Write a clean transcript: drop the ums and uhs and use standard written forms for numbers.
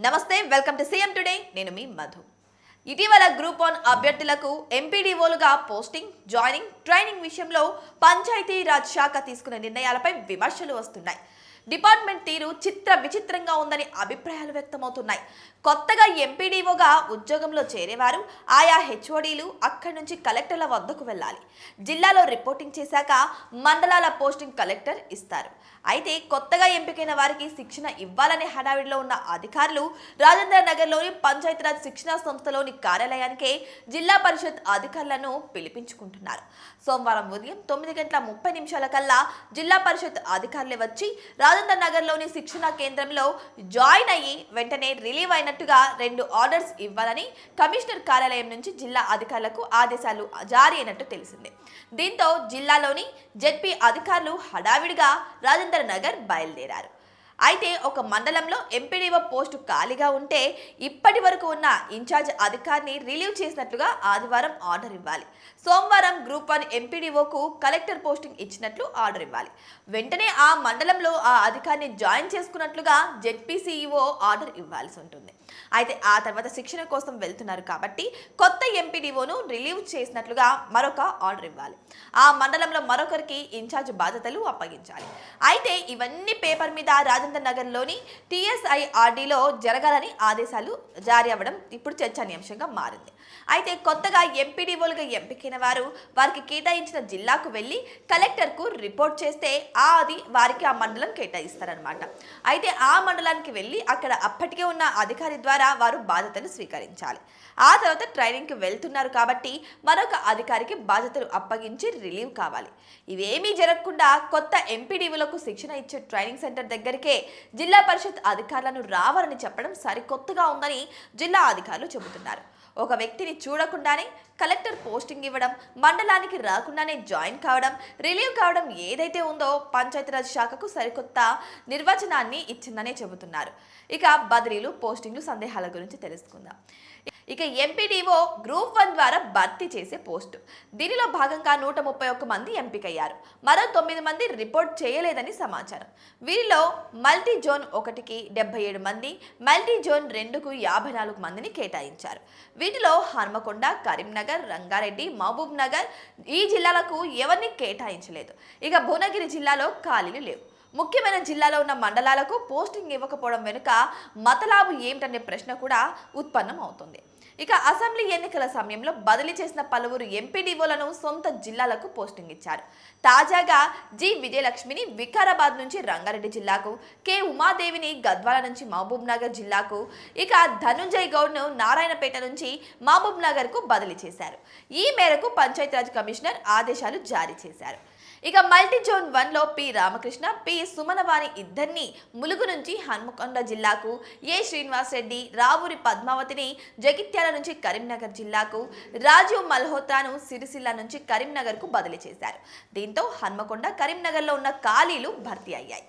నమస్తే, welcome to CM today. నేను మీ మధు. ఇటీవల గ్రూప్ 1 అభ్యర్థులకు ఎంపీడీఓలుగా పోస్టింగ్, జాయినింగ్, ట్రైనింగ్ విషయంలో పంచాయతీరాజ్ శాఖ తీసుకున్న నిర్ణయాలపై విమర్శలు వస్తున్నాయి. డిపార్ట్మెంట్ తీరు విచిత్రంగా ఉందని అభిప్రాయాలు వ్యక్తమవుతున్నాయి. కొత్తగా ఎంపీడీఓగా ఉద్యోగంలో చేరేవారు ఆయా హెచ్ఓడీలు అక్కడి నుంచి కలెక్టర్ల వద్దకు వెళ్ళాలి. జిల్లాలో రిపోర్టింగ్ చేశాక మండలాల పోస్టింగ్ కలెక్టర్ ఇస్తారు. అయితే కొత్తగా ఎంపికైన వారికి శిక్షణ ఇవ్వాలనే హడావిడిలో ఉన్న అధికారులు రాజేంద్ర నగర్లోని పంచాయతీరాజ్ శిక్షణా సంస్థలోని కార్యాలయానికే జిల్లా పరిషత్ అధికారులను పిలిపించుకుంటున్నారు. సోమవారం ఉదయం 9:30 కల్లా జిల్లా పరిషత్ అధికారులే వచ్చి రాజేంద్ర నగర్లోని శిక్షణా కేంద్రంలో జాయిన్ అయ్యి వెంటనే రిలీవ్ అయినట్టుగా 2 ఆర్డర్స్ ఇవ్వాలని కమిషనర్ కార్యాలయం నుంచి జిల్లా అధికారులకు ఆదేశాలు జారీ అయినట్టు తెలిసింది. దీంతో జిల్లాలోని జెడ్పీ అధికారులు హడావిడిగా రాజేంద్ర నగర్ బయలుదేరారు. అయితే ఒక మండలంలో ఎంపీడీఓ పోస్టు ఖాళీగా ఉంటే ఇప్పటి వరకు ఉన్న ఇన్ఛార్జ్ అధికారిని రిలీవ్ చేసినట్లుగా ఆదివారం ఆర్డర్ ఇవ్వాలి. సోమవారం గ్రూప్ 1 ఎంపీడీఓకు కలెక్టర్ పోస్టింగ్ ఇచ్చినట్లు ఆర్డర్ ఇవ్వాలి. వెంటనే ఆ మండలంలో ఆ అధికారిని జాయిన్ చేసుకున్నట్లుగా జెడ్పీ సీఈఓ ఆర్డర్ ఇవ్వాల్సి ఉంటుంది. అయితే ఆ తర్వాత శిక్షణ కోసం వెళ్తున్నారు కాబట్టి కొత్త ఎంపీడీఓను రిలీవ్ చేసినట్లుగా మరొక ఆర్డర్ ఇవ్వాలి. ఆ మండలంలో మరొకరికి ఇన్ఛార్జ్ బాధ్యతలు అప్పగించాలి. అయితే ఇవన్నీ పేపర్ మీద రాజేంద్ర నగర్లోని టీఎస్ఐఆర్డీలో జరగాలని ఆదేశాలు జారీ అవ్వడం ఇప్పుడు చర్చనీయాంశంగా మారింది. అయితే కొత్తగా ఎంపీడీఓలుగా ఎంపికైన వారికి కేటాయించిన జిల్లాకు వెళ్ళి కలెక్టర్కు రిపోర్ట్ చేస్తే అది వారికి ఆ మండలం కేటాయిస్తారనమాట. అయితే ఆ మండలానికి వెళ్ళి అక్కడ అప్పటికే ఉన్న అధికారి ద్వారా వారు బాధ్యతలు స్వీకరించాలి. ఆ తర్వాత ట్రైనింగ్కి వెళ్తున్నారు కాబట్టి మరొక అధికారికి బాధ్యతలు అప్పగించి రిలీవ్ కావాలి. ఇవేమీ జరగకుండా కొత్త ఎంపీడీఓలకు శిక్షణ ఇచ్చే ట్రైనింగ్ సెంటర్ దగ్గరికే జిల్లా పరిషత్ అధికారులను రావాలని చెప్పడం సరికొత్తగా ఉందని జిల్లా అధికారులు చెబుతున్నారు. ఒక వ్యక్తిని చూడకుండానే కలెక్టర్ పోస్టింగ్ ఇవ్వడం, మండలానికి రాకుండానే జాయిన్ కావడం, రిలీవ్ కావడం ఏదైతే ఉందో పంచాయతీరాజ్ శాఖకు సరికొత్త నిర్వచనాన్ని ఇచ్చిందనే చెబుతున్నారు. ఇక బదిలీలు, పోస్టింగ్లు సందేహాల గురించి తెలుసుకుందాం. ఇక ఎంపీడీఓ గ్రూప్ 1 ద్వారా భర్తీ చేసే పోస్టు. దీనిలో భాగంగా 131 మంది ఎంపికయ్యారు. మరో 9 మంది రిపోర్ట్ చేయలేదని సమాచారం. వీరిలో మల్టీ జోన్ 1కి 77 మంది, మల్టీ జోన్ 2కు 54 మందిని కేటాయించారు. వీటిలో హన్మకొండ, కరీంనగర్, రంగారెడ్డి, మహబూబ్ నగర్ ఈ జిల్లాలకు ఎవరిని కేటాయించలేదు. ఇక భువనగిరి జిల్లాలో ఖాళీలు లేవు. ముఖ్యమైన జిల్లాలో ఉన్న మండలాలకు పోస్టింగ్ ఇవ్వకపోవడం వెనుక మతలాభు ఏమిటనే ప్రశ్న కూడా ఉత్పన్నం అవుతుంది. ఇక అసెంబ్లీ ఎన్నికల సమయంలో బదిలీ చేసిన పలువురు ఎంపీడీఓలను సొంత జిల్లాలకు పోస్టింగ్ ఇచ్చారు. తాజాగా జి విజయలక్ష్మిని వికారాబాద్ నుంచి రంగారెడ్డి జిల్లాకు, కె ఉమాదేవిని గద్వాల నుంచి మహబూబ్ నగర్ జిల్లాకు, ఇక ధనుంజయ్ గౌడ్ను నారాయణపేట నుంచి మహబూబ్ నగర్కు బదిలీ చేశారు. ఈ మేరకు పంచాయతీరాజ్ కమిషనర్ ఆదేశాలు జారీ చేశారు. ఇక మల్టీ జోన్ 1లో పి రామకృష్ణ, పి సుమనవాణి ఇద్దరిని ములుగు నుంచి హన్మకొండ జిల్లాకు, ఏ శ్రీనివాస్ రెడ్డి, రావూరి పద్మావతిని జగిత్యాల నుంచి కరీంనగర్ జిల్లాకు, రాజీవ్ మల్హోత్రాను సిరిసిల్ల నుంచి కరీంనగర్కు బదిలీ చేశారు. దీంతో హన్మకొండ, కరీంనగర్లో ఉన్న ఖాళీలు భర్తీ అయ్యాయి.